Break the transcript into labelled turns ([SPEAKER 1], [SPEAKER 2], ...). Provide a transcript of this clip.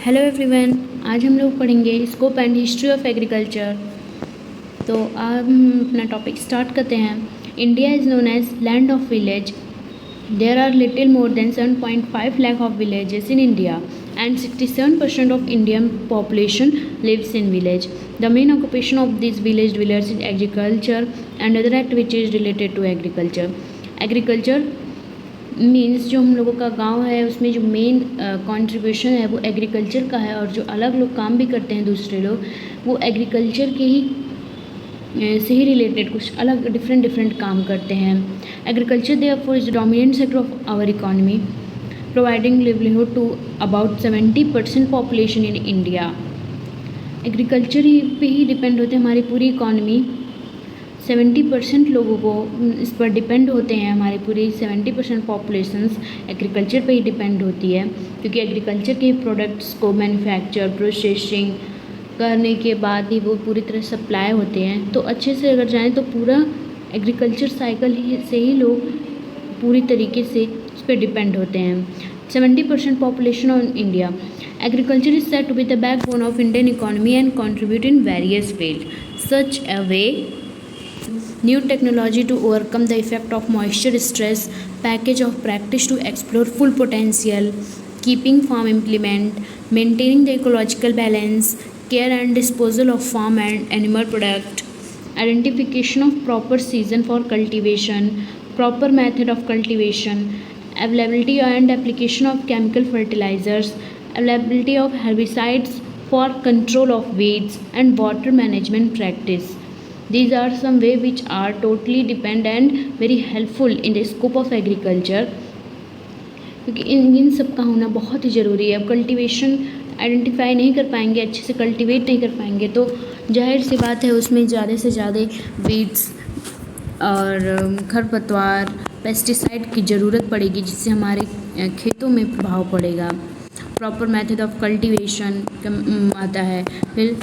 [SPEAKER 1] Hello everyone, आज हम लोग पढ़ेंगे scope and history of agriculture. तो आज हम अपना टॉपिक स्टार्ट करते हैं। India is known as land of village. There are little more than 7.5 lakh of villages in India and 67% of Indian population lives in village. The main occupation of these village dwellers is agriculture and other activities related to agriculture. Agriculture means जो हम लोगों का गांव है उसमें जो main contribution है वो एग्रीकल्चर का है, और जो अलग लोग काम भी करते हैं दूसरे लोग वो एग्रीकल्चर के ही से ही रिलेटेड कुछ अलग डिफरेंट काम करते हैं। Agriculture therefore is dominant sector of our economy, providing livelihood to about 70% population in India. Agriculture ही पे ही डिपेंड होते हैं हमारी पूरी इकोनॉमी। 70% लोगों को इस पर डिपेंड होते हैं। हमारी पूरी 70% पॉपुलेशंस एग्रीकल्चर पे ही डिपेंड होती है, क्योंकि एग्रीकल्चर के प्रोडक्ट्स को मैन्युफैक्चर प्रोसेसिंग करने के बाद ही वो पूरी तरह सप्लाई होते हैं। तो अच्छे से अगर जाएँ तो पूरा एग्रीकल्चर साइकिल से ही लोग पूरी तरीके से उस पर डिपेंड होते हैं। 70% population of India. Agriculture is said to be the backbone of Indian economy and contribute in various field such a way new technology to overcome the effect of moisture stress, package of practice to explore full potential, keeping farm implement, maintaining the ecological balance, care and disposal of farm and animal product, identification of proper season for cultivation, proper method of cultivation, availability and application of chemical fertilizers, availability of herbicides for control of weeds, and water management practice. These are some way which are totally depend and very helpful in the scope of agriculture, क्योंकि इन सब का होना बहुत ही ज़रूरी है। अब cultivation identify नहीं कर पाएंगे, अच्छे से कल्टीवेट नहीं कर पाएंगे तो जाहिर सी बात है उसमें ज़्यादा से ज़्यादा वीड्स और खरपतवार पेस्टिसाइड की ज़रूरत पड़ेगी, जिससे हमारे खेतों में प्रभाव पड़ेगा। प्रॉपर मेथड ऑफ कल्टीवेशन आता है। फिर